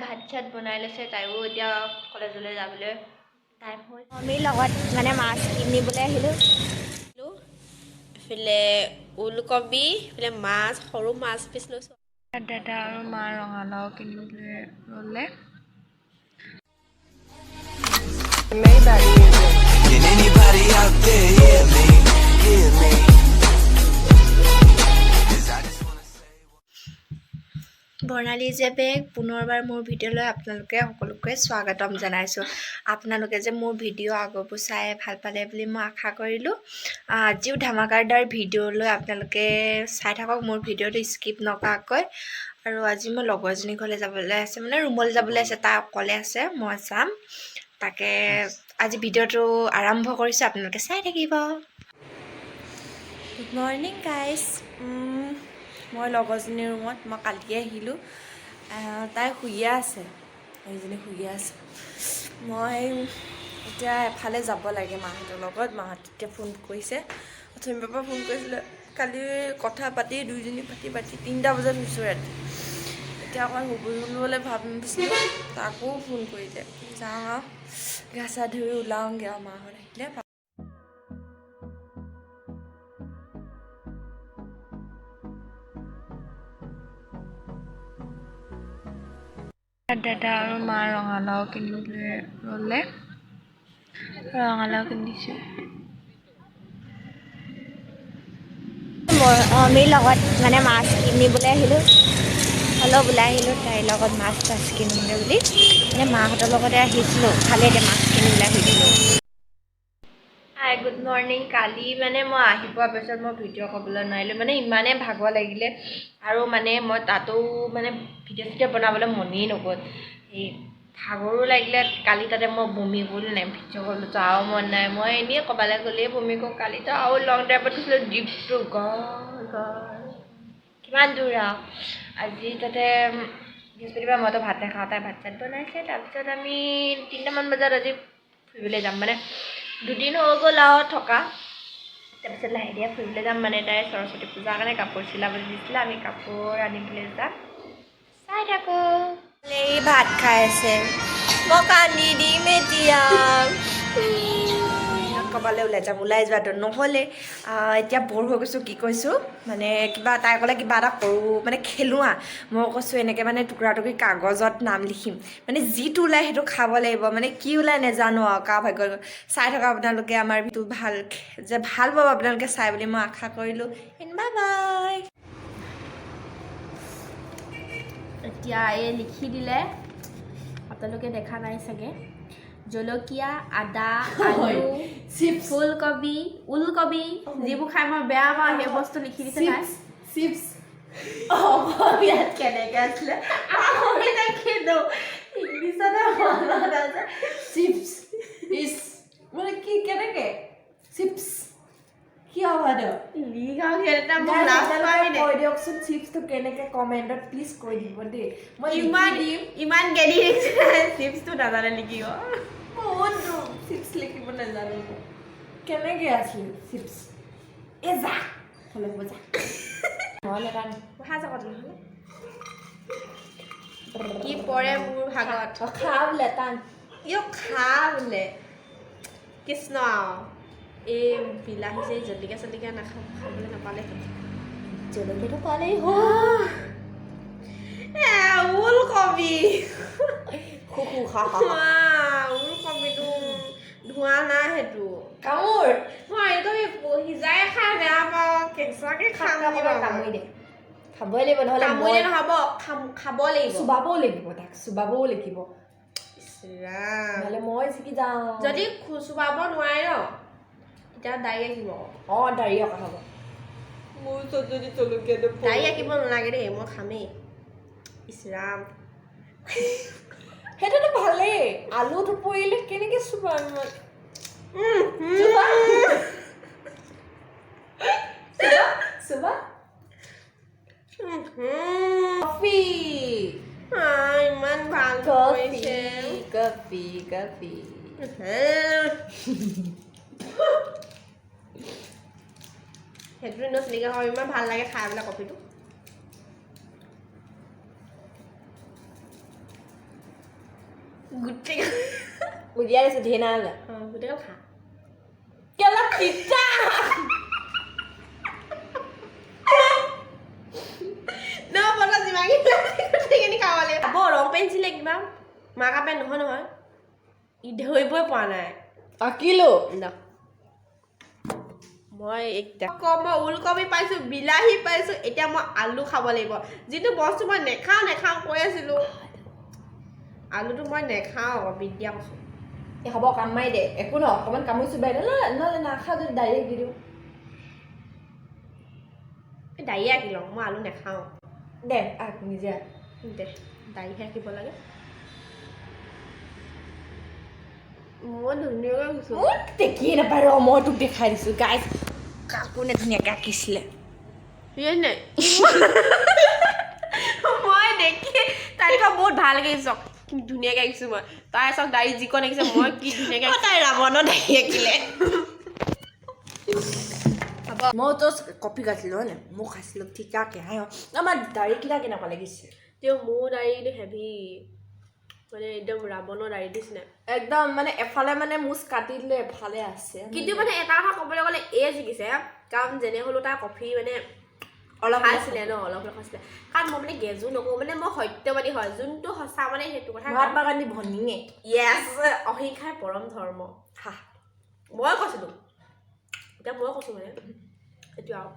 ভাত চাত বনাই লৈছে তাইও এতিয়া কলেজলৈ যাবলৈ টাইম হ'ল আমি লগত মানে মাছ কিনিবলৈ আহিলোঁ এইফালে ওলকবি এইফালে মাছ সৰু মাছ পিছ লৈছোঁ দাদা আৰু মা ৰঙালাও কিনিবলৈ ল'লে Can anybody out there hear me? Hear me? 'Cause I just wanna say বৰ্ণালী যে বেগ পুনৰবাৰ মোৰ ভিডিঅ'লৈ আপোনালোকে সকলোকে স্বাগতম জনাইছোঁ আপোনালোকে যে মোৰ ভিডিঅ' আগৰবোৰ চাই ভাল পালে বুলি মই আশা কৰিলোঁ আজিও ধামাকাদাৰ ভিডিঅ'লৈ আপোনালোকে চাই থাকক মোৰ ভিডিঅ'টো স্কিপ নকৰাকৈ আৰু আজি মই লগৰ এজনীৰ ঘৰলৈ যাবলৈ আছে মানে ৰুমলৈ যাবলৈ আছে তাই অকলে আছে মই যাম তাকে আজি ভিডিঅ'টো আৰম্ভ কৰিছোঁ আপোনালোকে চাই থাকিব গুড মৰ্ণিং গাইজ মই লগৰজনীৰ ৰুমত মই কালিয়ে আহিলোঁ তাই শুইয়ে আছে এইজনী শুইয়ে আছে মই এতিয়া এফালে যাব লাগে মাহঁতৰ লগত মাহঁতে এতিয়া ফোন কৰিছে অথনিৰ পৰা ফোন কৰিছিলে কালি কথা পাতি দুইজনী পাতি 3টা বজাত শুইছোঁ ৰাতি এতিয়া অকণমান শুবলৈ ভাবিছিলোঁ তাকো ফোন কৰিলে যাওঁ আৰু গা চা ধুই ওলাওঁগৈ আৰু মাহঁত আহিলে দাদা আৰু মা ৰঙালাও কিনিবলৈ ল'লে ৰঙালাও কিনিছোঁ আমি লগত মানে মাছ কিনিবলৈ আহিলোঁ অলপ ওলাই আহিলোঁ তাইৰ লগত মাছ কিনিবলৈ বুলি মানে মাহঁতৰ লগতে আহিছিলোঁ ভালেই এতিয়া মাছ কিনিবলৈ আহিছিলোঁ হাই গুড মৰ্ণিং কালি মানে মই আহি পোৱাৰ পিছত মই ভিডিঅ' ক'বলৈ নোৱাৰিলোঁ মানে ইমানেই ভাগৰ লাগিলে আৰু মানে মই তাতো মানে ভিডিঅ' বনাবলৈ মনেই নগ'ল এই ভাগৰো লাগিলে কালি তাতে মই বমি কৰিলোঁ নাই ভিডিঅ' কৰিবলৈ যোৱাও মন নাই মই এনেই ক'ৰবালৈ গ'লেই বমি কৰোঁ কালিতো আৰু লং ড্ৰাইভত গৈছিলোঁ ডিপটো কিমান দূৰ আৰু আজি তাতে বৃহস্পতিবাৰ মইতো ভাত নাখাওঁ তাই ভাত চাত বনাইছে তাৰপিছত আমি 3টামান বজাত আজি ফুৰিবলৈ যাম মানে 2 দিন হৈ গ'ল আৰু থকা তাৰপিছত লাহে ধীৰে ফুৰিবলৈ যাম মানে তাই সৰস্বতী পূজাৰ কাৰণে কাপোৰ চিলাবলৈ দিছিলে আমি কাপোৰ আনিবলৈ যাম চাই থাকোঁ এই ভাত খাই আছে মই কান্দি দিম এতিয়া ক'ৰবালৈ ওলাই যোৱাটো নহ'লে এতিয়া বৰ হৈ গৈছোঁ কি কৈছোঁ মানে কিবা তাই ক'লে কিবা এটা কৰোঁ মানে খেলোঁ মই কৈছোঁ এনেকৈ মানে টুকুৰা টুকুৰি কাগজত নাম লিখিম মানে যিটো ওলায় সেইটো খাব লাগিব মানে কি ওলায় নেজানো আৰু কাৰ ভাগ্য চাই থকা আপোনালোকে আমাৰ ভিডিঅ'টো ভাল পাব আপোনালোকে চাই বুলি মই আশা কৰিলোঁ বাই বাই এতিয়া এই লিখি দিলে আপোনালোকে দেখা নাই চাগে জলকীয়া আদা আলু ফুলকবি ওলকবি যিবোৰ খাই মই বেয়া পাওঁ সেই বস্তু লিখি দিছে নাই চিপছ ইয়াত কেনেকৈ আছিলে ইংলিছতে চিপছ ইছ মানে কি কেনেকৈ চিপছ কি হ'ব কৈ দিয়কচোন চিপছটো কেনেকৈ কমেণ্টত প্লিজ কৈ দিব দেই মই ইমান গেলি চিপছটো নাজানে লিখিব বহুত চিপছ লিখিব নাজানো কেনেকৈ আছিলে চিপছ এ যা হ'লে হ'ব যা নহ'লে কাৰণ সাজকত নহ'লে কি পৰে মোৰ ভাগত খা বোলে টান খা বোলে কৃষ্ণ এই বিলাহী যে জলকীয়া চলকীয়া খাবলৈ নাপালে জলকীয়াটো পালেই ওলকবি ওলকবিটো ধোৱা নাই সেইটো কামোৰ মই এইটো সিজাই খাই বেয়া পাওঁ কেঁচাকৈ কামুৰি দে খাবই লাগিব নহ'লে কামুৰিলে নহ'ব খাব লাগিব চুবাবও লাগিব তাক চুবাবও লাগিব নহ'লে মই শিকি যাওঁ যদি চুবাব নোৱাৰে ন তেতিয়া দাড়ি আঁকিব দাড়ি অঁকা হ'ব মোৰ ওচৰত যদি জলকীয়াটো দাড়ি আঁকিব নালাগে দেই মই খামেই ইছৰাম সেইটোতো ভালেই আলুটো পৰিলে কেনেকৈ চুবাম চুবা কফি ইমান ভাল কফি সেইটো নচলিকা হয় ইমান ভাল লাগে খাই পেলাই কফিটো গোটেই উলিয়াই দিছোঁ ধেৰ নাই ওলা গোটেই খা কেলা তিতা ন বলা যিমানখিনি গোটেইখিনি খাব লাগিব হ'ব ৰং পেঞ্চিলে কিবা মাকা পেন নহয় ই ধৰিবই পৰা নাই আকিলো মই মই ওলকবি পাইছোঁ বিলাহী পাইছোঁ এতিয়া মই আলু খাব লাগিব যিটো বস্তু মই নেখাওঁ কৈ আছিলোঁ আলুটো মই নেখাওঁ বিদ্যা কৈছোঁ এই হ'ব কাম মাৰি দে একো নহয় অকণমান কামুৰিছোঁ বাইদেউ নহ'লে নাখাওঁ যদি ডাইৰেক্ট দি দিওঁ দাড়ি আঁকি লওঁ মই আলু নেখাওঁ দে নিজে দে দাড়িহে আঁকিব লাগে মই ধুনীয়াকৈ কৈছোঁ মোক দেখিয়ে নাপায় ৰ মই তোক দেখাই দিছোঁ গাইজ কাকোনে ধুনীয়াকৈ আঁকিছিলে নাই মই দেখি তাইক বহুত ভালকৈ আঁকিছোঁ কি ধুনীয়াকৈ আঁকিছোঁ মই তাই চাওক দাড়ি যিকণ আঁকিছে মই কি ধুনীয়াকৈ তাই ৰাৱণৰ দাঢ়ি আঁকিলে মই তোৰ কপি কাটিলোঁ হয় নাই মোক খাইছিলোঁ ঠিকাকৈ হাই আমাৰ দাঢ়িকেইটা কেনেকুৱা লাগিছে তেওঁ মোৰ দাড়িটো হেভি মানে একদম ৰাৱণৰ দাড়ি নিচিনা একদম মানে এফালে মানে মুচ কাটি দিলে এফালে আছে কিন্তু মানে এটা কথা ক'বলৈ গ'লে এই জিকিছে কাৰণ যেনে হ'লেও তাৰ কফি মানে অলপ খাইছিলে ন অলপ খাইছিলে কাৰণ মই মানে গেজো নকৰোঁ মানে মই সত্যবাদী হয় যোনটো সঁচা মানে সেইটো কথা মহাত্মা গান্ধী ভনীয়ে য়েছ অহিংসাৰ পৰম ধৰ্ম হা মই কৈছিলোঁ এতিয়া মই কৈছোঁ মানে এইটো আৰু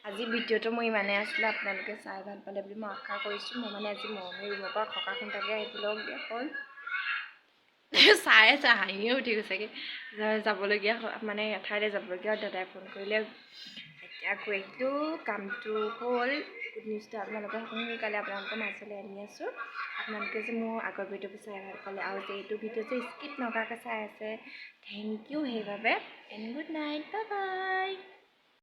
আজি ভিডিঅ'টো মই ইমানেই আছিলে আপোনালোকে চাই ভাল পালে বুলি মই আশা কৰিছোঁ মই মানে আজি মৰমী ৰুমৰ পৰা খকা খুন্দাকৈ আহিবলৈ এখন চাই হাঁহিয়ে উঠি গৈছেগৈ যাবলগীয়া মানে এঠাইলৈ যাবলগীয়া দাদাই ফোন কৰিলে এতিয়া গৈ আহিলোঁ কামটো হ'ল গুড নিউজটো আপোনালোকৰ সোনকালে আপোনালোকৰ মাজলৈ আনি আছোঁ আপোনালোকে যে মোৰ আগৰ ভিডিঅ'বোৰ চাই ভাল পালে আৰু যে এইটো ভিডিঅ' যে স্কিপ নকৰাকৈ চাই আছে থেংক ইউ সেইবাবে and good night bye bye